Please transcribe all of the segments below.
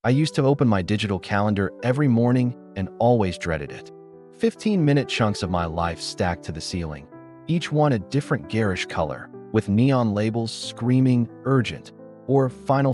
I used to open my digital calendar every morning and always dreaded it. 15-minute chunks of my life stacked to the ceiling, each one a different garish color, with neon labels screaming urgent or final.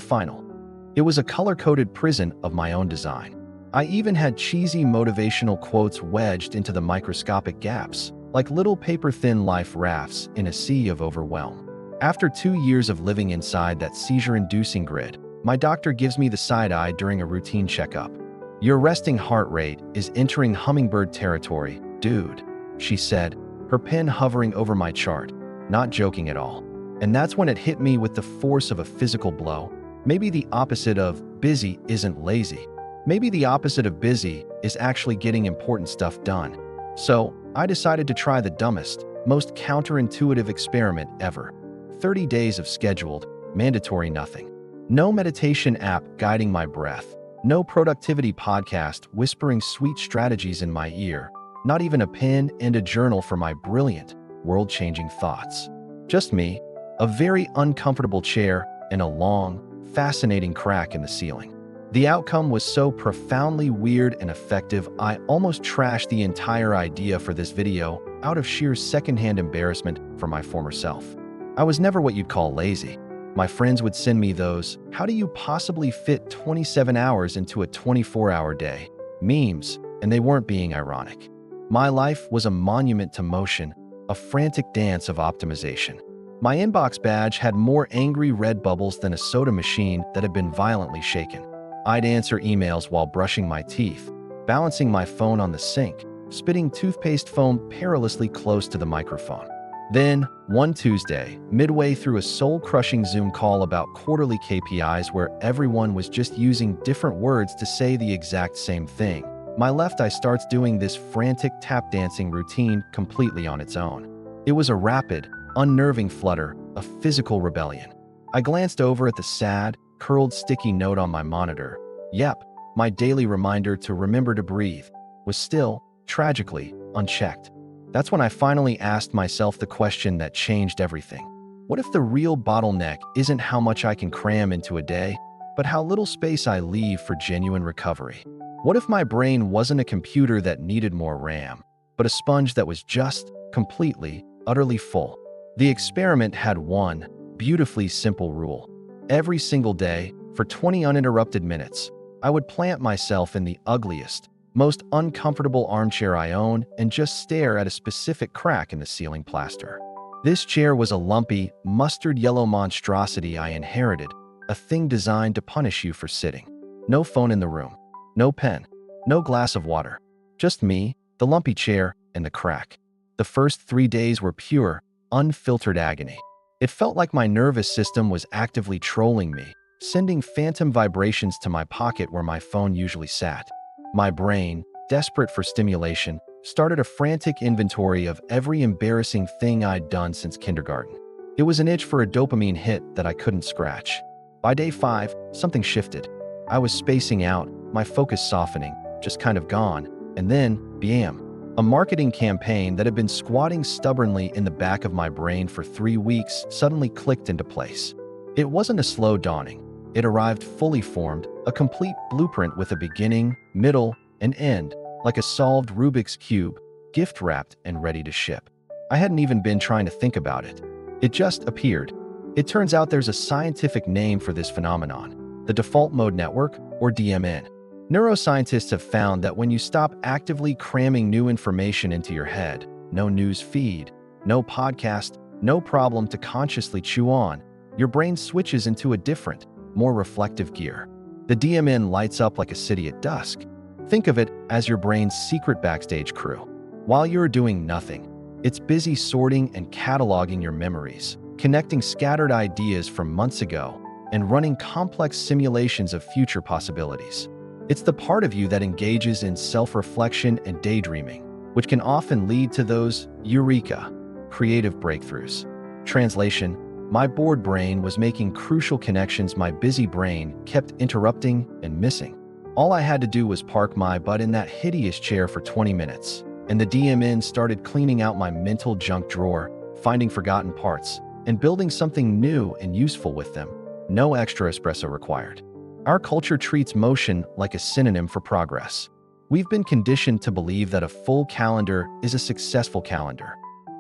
It was a color-coded prison of my own design. I even had cheesy motivational quotes wedged into the microscopic gaps, like little paper-thin life rafts in a sea of overwhelm. After 2 years of living inside that seizure-inducing grid, my doctor gives me the side eye during a routine checkup. "Your resting heart rate is entering hummingbird territory, dude," she said, her pen hovering over my chart, not joking at all. And that's when it hit me with the force of a physical blow. Maybe the opposite of busy isn't lazy. Maybe the opposite of busy is actually getting important stuff done. So I decided to try the dumbest, most counterintuitive experiment ever. 30 days of scheduled, mandatory nothing. No meditation app guiding my breath. No productivity podcast whispering sweet strategies in my ear. Not even a pen and a journal for my brilliant, world-changing thoughts. Just me, a very uncomfortable chair, and a long, fascinating crack in the ceiling. The outcome was so profoundly weird and effective, I almost trashed the entire idea for this video out of sheer secondhand embarrassment for my former self. I was never what you'd call lazy. My friends would send me those, "How do you possibly fit 27 hours into a 24-hour day?" memes, and they weren't being ironic. My life was a monument to motion, a frantic dance of optimization. My inbox badge had more angry red bubbles than a soda machine that had been violently shaken. I'd answer emails while brushing my teeth, balancing my phone on the sink, spitting toothpaste foam perilously close to the microphone. Then, one Tuesday, midway through a soul-crushing Zoom call about quarterly KPIs where everyone was just using different words to say the exact same thing, my left eye starts doing this frantic tap-dancing routine completely on its own. It was a rapid, unnerving flutter, a physical rebellion. I glanced over at the sad, curled sticky note on my monitor. Yep, my daily reminder to remember to breathe was still, tragically, unchecked. That's when I finally asked myself the question that changed everything. What if the real bottleneck isn't how much I can cram into a day, but how little space I leave for genuine recovery? What if my brain wasn't a computer that needed more RAM, but a sponge that was just, completely, utterly full? The experiment had one beautifully simple rule. Every single day, for 20 uninterrupted minutes, I would plant myself in the ugliest, most uncomfortable armchair I own and just stare at a specific crack in the ceiling plaster. This chair was a lumpy, mustard yellow monstrosity I inherited, a thing designed to punish you for sitting. No phone in the room, no pen, no glass of water. Just me, the lumpy chair, and the crack. The first 3 days were pure, unfiltered agony. It felt like my nervous system was actively trolling me, sending phantom vibrations to my pocket where my phone usually sat. My brain, desperate for stimulation, started a frantic inventory of every embarrassing thing I'd done since kindergarten. It was an itch for a dopamine hit that I couldn't scratch. By day 5, something shifted. I was spacing out, my focus softening, just kind of gone, and then, bam. A marketing campaign that had been squatting stubbornly in the back of my brain for 3 weeks suddenly clicked into place. It wasn't a slow dawning. It arrived fully formed, a complete blueprint with a beginning, middle, and end, like a solved Rubik's Cube, gift-wrapped and ready to ship. I hadn't even been trying to think about it. It just appeared. It turns out there's a scientific name for this phenomenon, the default mode network, or DMN. Neuroscientists have found that when you stop actively cramming new information into your head, no news feed, no podcast, no problem to consciously chew on, your brain switches into a different, more reflective gear. The DMN lights up like a city at dusk. Think of it as your brain's secret backstage crew. While you're doing nothing, it's busy sorting and cataloging your memories, connecting scattered ideas from months ago, and running complex simulations of future possibilities. It's the part of you that engages in self-reflection and daydreaming, which can often lead to those eureka, creative breakthroughs. Translation: my bored brain was making crucial connections my busy brain kept interrupting and missing. All I had to do was park my butt in that hideous chair for 20 minutes, and the DMN started cleaning out my mental junk drawer, finding forgotten parts, and building something new and useful with them. No extra espresso required. Our culture treats motion like a synonym for progress. We've been conditioned to believe that a full calendar is a successful calendar.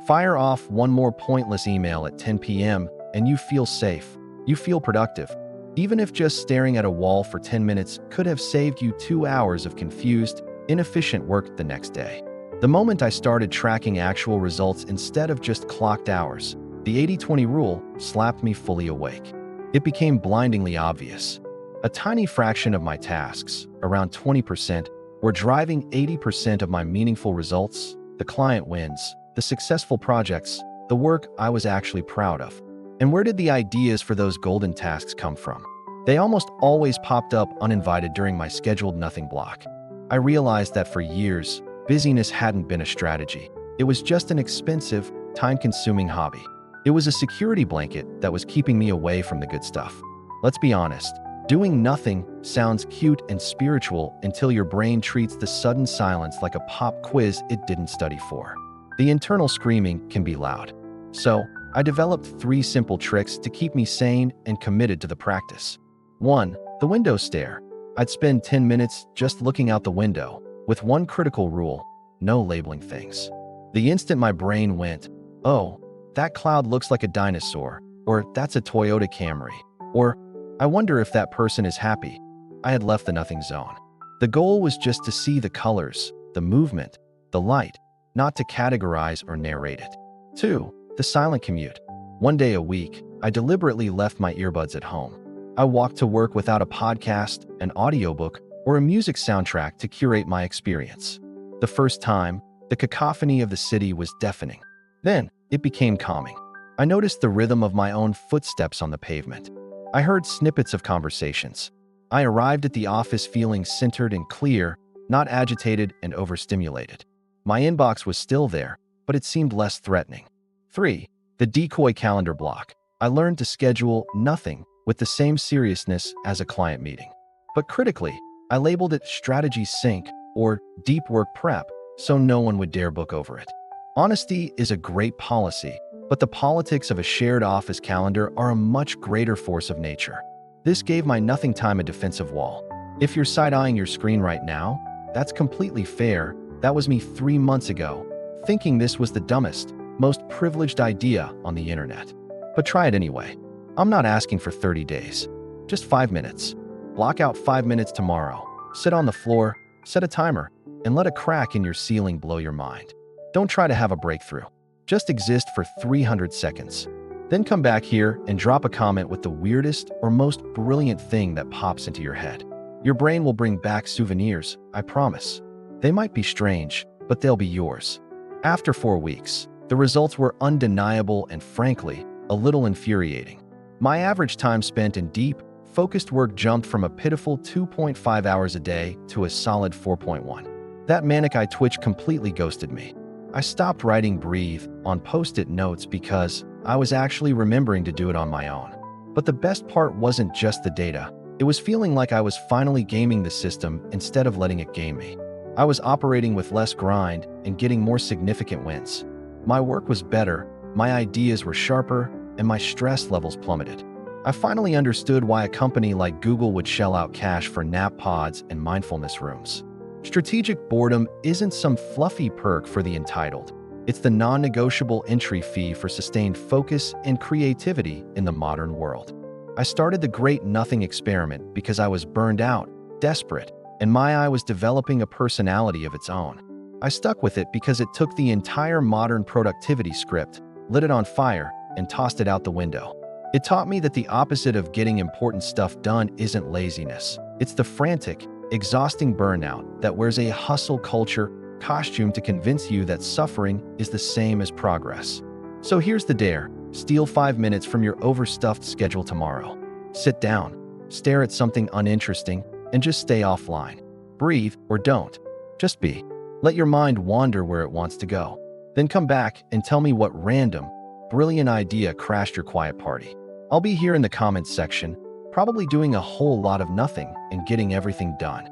Fire off one more pointless email at 10 p.m. and you feel safe. You feel productive. Even if just staring at a wall for 10 minutes could have saved you 2 hours of confused, inefficient work the next day. The moment I started tracking actual results instead of just clocked hours, the 80-20 rule slapped me fully awake. It became blindingly obvious. A tiny fraction of my tasks, around 20%, were driving 80% of my meaningful results, the client wins, the successful projects, the work I was actually proud of. And where did the ideas for those golden tasks come from? They almost always popped up uninvited during my scheduled nothing block. I realized that for years, busyness hadn't been a strategy. It was just an expensive, time-consuming hobby. It was a security blanket that was keeping me away from the good stuff. Let's be honest, doing nothing sounds cute and spiritual until your brain treats the sudden silence like a pop quiz it didn't study for. The internal screaming can be loud. So, I developed 3 simple tricks to keep me sane and committed to the practice. 1. The window stare. I'd spend 10 minutes just looking out the window, with one critical rule: no labeling things. The instant my brain went, oh, that cloud looks like a dinosaur, or that's a Toyota Camry, or I wonder if that person is happy, I had left the nothing zone. The goal was just to see the colors, the movement, the light, not to categorize or narrate it. 2. The silent commute. One day a week, I deliberately left my earbuds at home. I walked to work without a podcast, an audiobook, or a music soundtrack to curate my experience. The first time, the cacophony of the city was deafening. Then, it became calming. I noticed the rhythm of my own footsteps on the pavement. I heard snippets of conversations. I arrived at the office feeling centered and clear, not agitated and overstimulated. My inbox was still there, but it seemed less threatening. 3. The decoy calendar block. I learned to schedule nothing with the same seriousness as a client meeting. But critically, I labeled it strategy sync or deep work prep so no one would dare book over it. Honesty is a great policy, but the politics of a shared office calendar are a much greater force of nature. This gave my nothing time a defensive wall. If you're side-eyeing your screen right now, that's completely fair. That was me 3 months ago, thinking this was the dumbest, most privileged idea on the internet. But try it anyway. I'm not asking for 30 days. Just 5 minutes. Block out 5 minutes tomorrow. Sit on the floor, set a timer, and let a crack in your ceiling blow your mind. Don't try to have a breakthrough. Just exist for 300 seconds. Then come back here and drop a comment with the weirdest or most brilliant thing that pops into your head. Your brain will bring back souvenirs, I promise. They might be strange, but they'll be yours. After 4 weeks, the results were undeniable and frankly, a little infuriating. My average time spent in deep, focused work jumped from a pitiful 2.5 hours a day to a solid 4.1. That manic eye twitch completely ghosted me. I stopped writing breathe on post-it notes because I was actually remembering to do it on my own. But the best part wasn't just the data. It was feeling like I was finally gaming the system instead of letting it game me. I was operating with less grind and getting more significant wins. My work was better, my ideas were sharper, and my stress levels plummeted. I finally understood why a company like Google would shell out cash for nap pods and mindfulness rooms. Strategic boredom isn't some fluffy perk for the entitled. It's the non-negotiable entry fee for sustained focus and creativity in the modern world. I started the Great Nothing experiment because I was burned out, desperate, and my eye was developing a personality of its own. I stuck with it because it took the entire modern productivity script, lit it on fire, and tossed it out the window. It taught me that the opposite of getting important stuff done isn't laziness. It's the frantic, exhausting burnout that wears a hustle culture costume to convince you that suffering is the same as progress. So here's the dare. Steal 5 minutes from your overstuffed schedule tomorrow. Sit down, stare at something uninteresting, and just stay offline. Breathe or don't. Just be. Let your mind wander where it wants to go. Then come back and tell me what random, brilliant idea crashed your quiet party. I'll be here in the comments section, probably doing a whole lot of nothing and getting everything done.